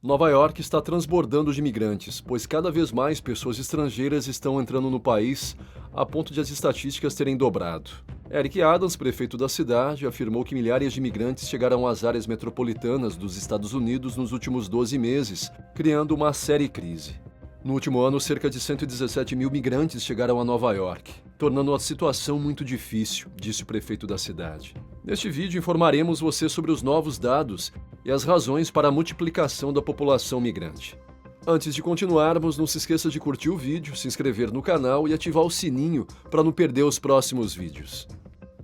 Nova York está transbordando de imigrantes, pois cada vez mais pessoas estrangeiras estão entrando no país, a ponto de as estatísticas terem dobrado. Eric Adams, prefeito da cidade, afirmou que milhares de imigrantes chegaram às áreas metropolitanas dos Estados Unidos nos últimos 12 meses, criando uma séria crise. No último ano, cerca de 117 mil migrantes chegaram a Nova York, tornando a situação muito difícil, disse o prefeito da cidade. Neste vídeo informaremos você sobre os novos dados e as razões para a multiplicação da população migrante. Antes de continuarmos, não se esqueça de curtir o vídeo, se inscrever no canal e ativar o sininho para não perder os próximos vídeos.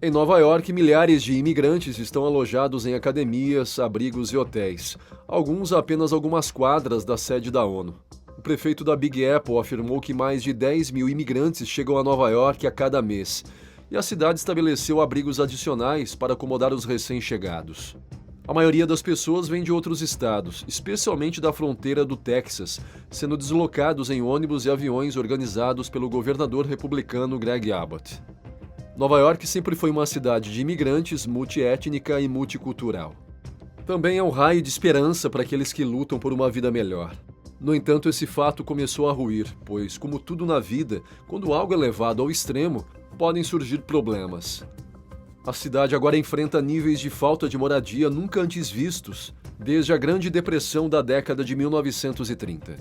Em Nova York, milhares de imigrantes estão alojados em academias, abrigos e hotéis, alguns a apenas algumas quadras da sede da ONU. O prefeito da Big Apple afirmou que mais de 10 mil imigrantes chegam a Nova York a cada mês, e a cidade estabeleceu abrigos adicionais para acomodar os recém-chegados. A maioria das pessoas vem de outros estados, especialmente da fronteira do Texas, sendo deslocados em ônibus e aviões organizados pelo governador republicano Greg Abbott. Nova York sempre foi uma cidade de imigrantes, multiétnica e multicultural. Também é um raio de esperança para aqueles que lutam por uma vida melhor. No entanto, esse fato começou a ruir, pois, como tudo na vida, quando algo é levado ao extremo, podem surgir problemas. A cidade agora enfrenta níveis de falta de moradia nunca antes vistos, desde a Grande Depressão da década de 1930.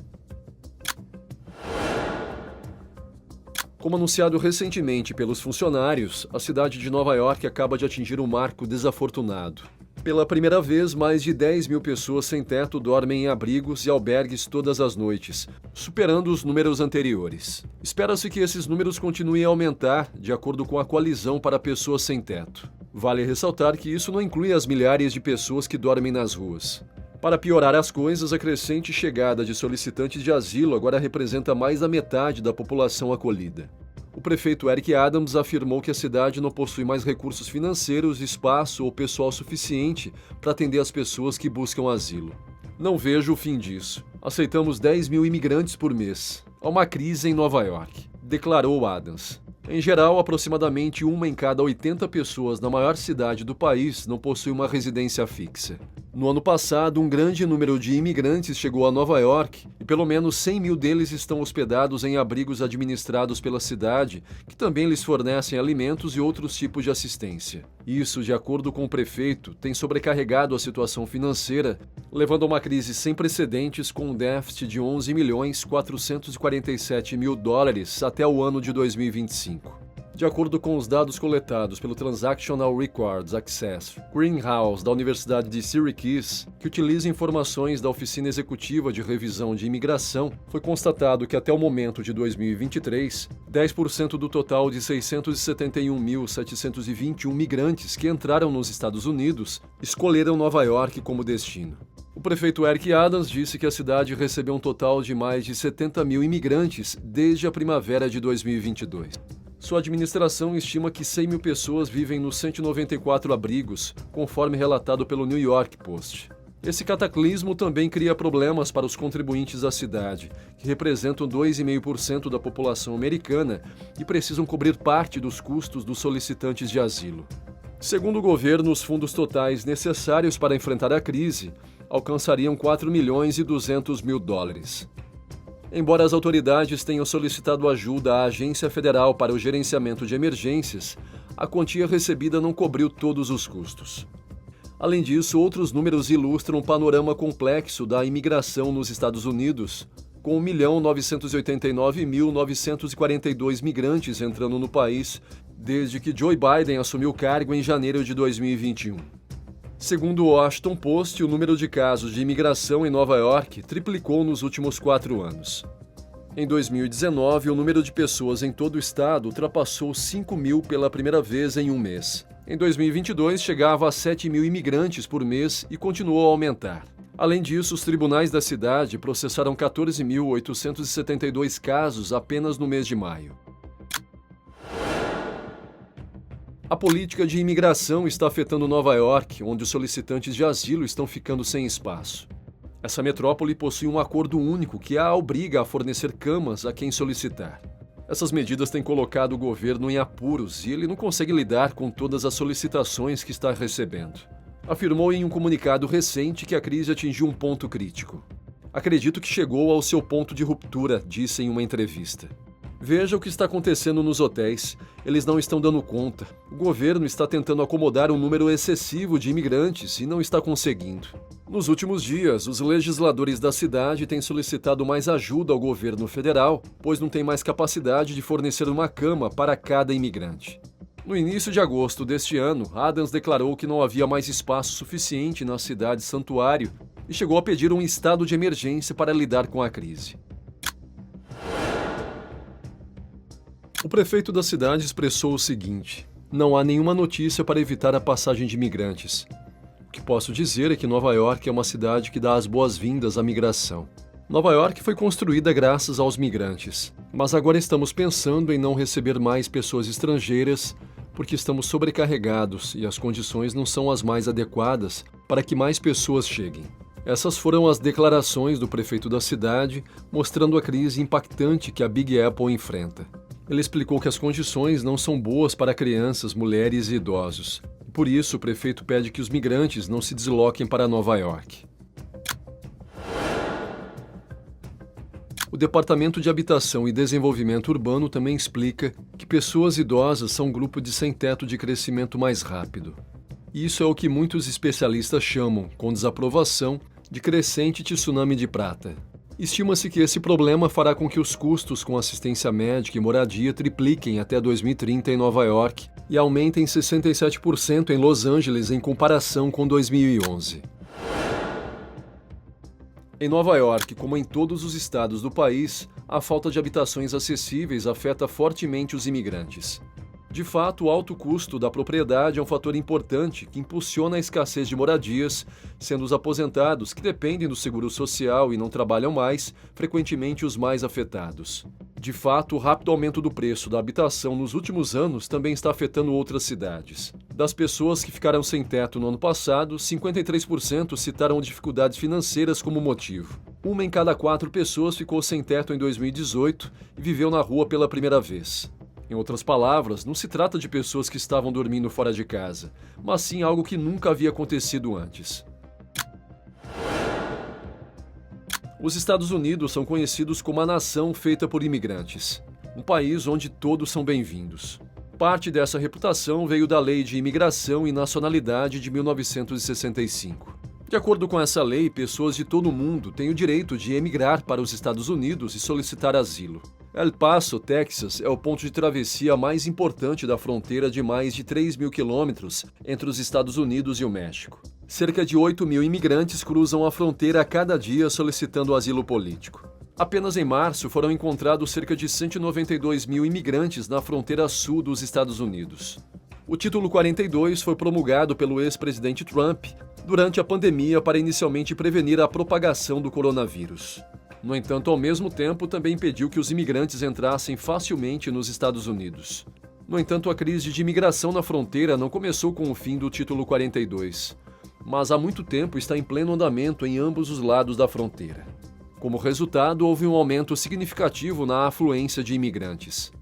Como anunciado recentemente pelos funcionários, a cidade de Nova York acaba de atingir um marco desafortunado. Pela primeira vez, mais de 10 mil pessoas sem teto dormem em abrigos e albergues todas as noites, superando os números anteriores. Espera-se que esses números continuem a aumentar, de acordo com a Coalizão para Pessoas Sem Teto. Vale ressaltar que isso não inclui as milhares de pessoas que dormem nas ruas. Para piorar as coisas, a crescente chegada de solicitantes de asilo agora representa mais da metade da população acolhida. O prefeito Eric Adams afirmou que a cidade não possui mais recursos financeiros, espaço ou pessoal suficiente para atender as pessoas que buscam asilo. Não vejo o fim disso. Aceitamos 10 mil imigrantes por mês. Há uma crise em Nova York, declarou Adams. Em geral, aproximadamente 1 em cada 80 pessoas na maior cidade do país não possui uma residência fixa. No ano passado, um grande número de imigrantes chegou a Nova York e pelo menos 100 mil deles estão hospedados em abrigos administrados pela cidade, que também lhes fornecem alimentos e outros tipos de assistência. Isso, de acordo com o prefeito, tem sobrecarregado a situação financeira, levando a uma crise sem precedentes com um déficit de 11.447 mil dólares até o ano de 2025. De acordo com os dados coletados pelo Transactional Records Access Greenhouse da Universidade de Syracuse, que utiliza informações da Oficina Executiva de Revisão de Imigração, foi constatado que até o momento de 2023, 10% do total de 671.721 migrantes que entraram nos Estados Unidos escolheram Nova York como destino. O prefeito Eric Adams disse que a cidade recebeu um total de mais de 70 mil imigrantes desde a primavera de 2022. Sua administração estima que 100 mil pessoas vivem nos 194 abrigos, conforme relatado pelo New York Post. Esse cataclismo também cria problemas para os contribuintes da cidade, que representam 2,5% da população americana e precisam cobrir parte dos custos dos solicitantes de asilo. Segundo o governo, os fundos totais necessários para enfrentar a crise alcançariam 4.200.000 dólares. Embora as autoridades tenham solicitado ajuda à Agência Federal para o Gerenciamento de Emergências, a quantia recebida não cobriu todos os custos. Além disso, outros números ilustram um panorama complexo da imigração nos Estados Unidos, com 1.989.942 migrantes entrando no país desde que Joe Biden assumiu o cargo em janeiro de 2021. Segundo o Washington Post, o número de casos de imigração em Nova York triplicou nos últimos 4 anos. Em 2019, o número de pessoas em todo o estado ultrapassou 5 mil pela primeira vez em um mês. Em 2022, chegava a 7 mil imigrantes por mês e continuou a aumentar. Além disso, os tribunais da cidade processaram 14.872 casos apenas no mês de maio. A política de imigração está afetando Nova York, onde os solicitantes de asilo estão ficando sem espaço. Essa metrópole possui um acordo único que a obriga a fornecer camas a quem solicitar. Essas medidas têm colocado o governo em apuros e ele não consegue lidar com todas as solicitações que está recebendo. Afirmou em um comunicado recente que a crise atingiu um ponto crítico. Acredito que chegou ao seu ponto de ruptura, disse em uma entrevista. Veja o que está acontecendo nos hotéis. Eles não estão dando conta. O governo está tentando acomodar um número excessivo de imigrantes e não está conseguindo. Nos últimos dias, os legisladores da cidade têm solicitado mais ajuda ao governo federal, pois não tem mais capacidade de fornecer uma cama para cada imigrante. No início de agosto deste ano, Adams declarou que não havia mais espaço suficiente na cidade santuário e chegou a pedir um estado de emergência para lidar com a crise. O prefeito da cidade expressou o seguinte: não há nenhuma notícia para evitar a passagem de imigrantes. O que posso dizer é que Nova York é uma cidade que dá as boas-vindas à migração. Nova York foi construída graças aos migrantes, mas agora estamos pensando em não receber mais pessoas estrangeiras porque estamos sobrecarregados e as condições não são as mais adequadas para que mais pessoas cheguem. Essas foram as declarações do prefeito da cidade, mostrando a crise impactante que a Big Apple enfrenta. Ele explicou que as condições não são boas para crianças, mulheres e idosos. Por isso, o prefeito pede que os migrantes não se desloquem para Nova York. O Departamento de Habitação e Desenvolvimento Urbano também explica que pessoas idosas são um grupo de sem-teto de crescimento mais rápido. Isso é o que muitos especialistas chamam, com desaprovação, de crescente tsunami de prata. Estima-se que esse problema fará com que os custos com assistência médica e moradia tripliquem até 2030 em Nova York e aumentem 67% em Los Angeles em comparação com 2011. Em Nova York, como em todos os estados do país, a falta de habitações acessíveis afeta fortemente os imigrantes. De fato, o alto custo da propriedade é um fator importante que impulsiona a escassez de moradias, sendo os aposentados, que dependem do seguro social e não trabalham mais, frequentemente os mais afetados. De fato, o rápido aumento do preço da habitação nos últimos anos também está afetando outras cidades. Das pessoas que ficaram sem teto no ano passado, 53% citaram dificuldades financeiras como motivo. 1 em cada 4 pessoas ficou sem teto em 2018 e viveu na rua pela primeira vez. Em outras palavras, não se trata de pessoas que estavam dormindo fora de casa, mas sim algo que nunca havia acontecido antes. Os Estados Unidos são conhecidos como a nação feita por imigrantes, um país onde todos são bem-vindos. Parte dessa reputação veio da Lei de Imigração e Nacionalidade de 1965. De acordo com essa lei, pessoas de todo o mundo têm o direito de emigrar para os Estados Unidos e solicitar asilo. El Paso, Texas, é o ponto de travessia mais importante da fronteira de mais de 3.000 quilômetros entre os Estados Unidos e o México. Cerca de 8.000 imigrantes cruzam a fronteira a cada dia solicitando asilo político. Apenas em março foram encontrados cerca de 192.000 imigrantes na fronteira sul dos Estados Unidos. O Título 42 foi promulgado pelo ex-presidente Trump durante a pandemia para inicialmente prevenir a propagação do coronavírus. No entanto, ao mesmo tempo, também impediu que os imigrantes entrassem facilmente nos Estados Unidos. No entanto, a crise de imigração na fronteira não começou com o fim do Título 42, mas há muito tempo está em pleno andamento em ambos os lados da fronteira. Como resultado, houve um aumento significativo na afluência de imigrantes.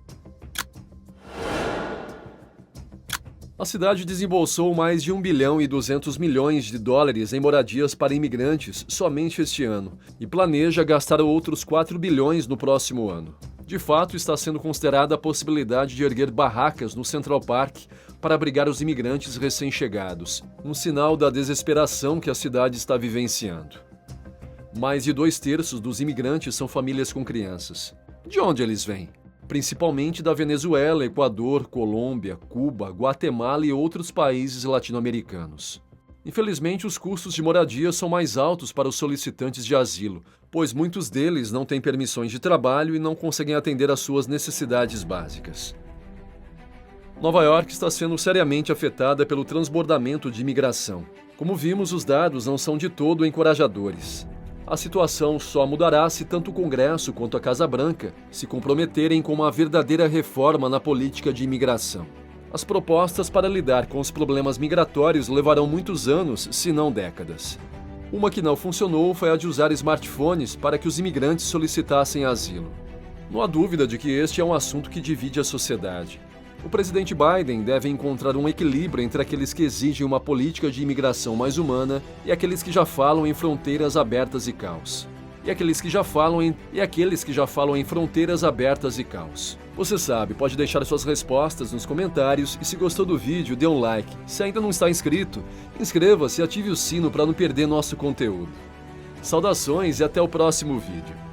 A cidade desembolsou mais de 1 bilhão e 200 milhões de dólares em moradias para imigrantes somente este ano e planeja gastar outros 4 bilhões no próximo ano. De fato, está sendo considerada a possibilidade de erguer barracas no Central Park para abrigar os imigrantes recém-chegados, um sinal da desesperação que a cidade está vivenciando. Mais de 2/3 dos imigrantes são famílias com crianças. De onde eles vêm? Principalmente da Venezuela, Equador, Colômbia, Cuba, Guatemala e outros países latino-americanos. Infelizmente, os custos de moradia são mais altos para os solicitantes de asilo, pois muitos deles não têm permissões de trabalho e não conseguem atender às suas necessidades básicas. Nova York está sendo seriamente afetada pelo transbordamento de imigração. Como vimos, os dados não são de todo encorajadores. A situação só mudará se tanto o Congresso quanto a Casa Branca se comprometerem com uma verdadeira reforma na política de imigração. As propostas para lidar com os problemas migratórios levarão muitos anos, se não décadas. Uma que não funcionou foi a de usar smartphones para que os imigrantes solicitassem asilo. Não há dúvida de que este é um assunto que divide a sociedade. O presidente Biden deve encontrar um equilíbrio entre aqueles que exigem uma política de imigração mais humana e aqueles que já falam em fronteiras abertas e caos. e aqueles que já falam em fronteiras abertas e caos. Você sabe, pode deixar suas respostas nos comentários e se gostou do vídeo, dê um like. Se ainda não está inscrito, inscreva-se e ative o sino para não perder nosso conteúdo. Saudações e até o próximo vídeo.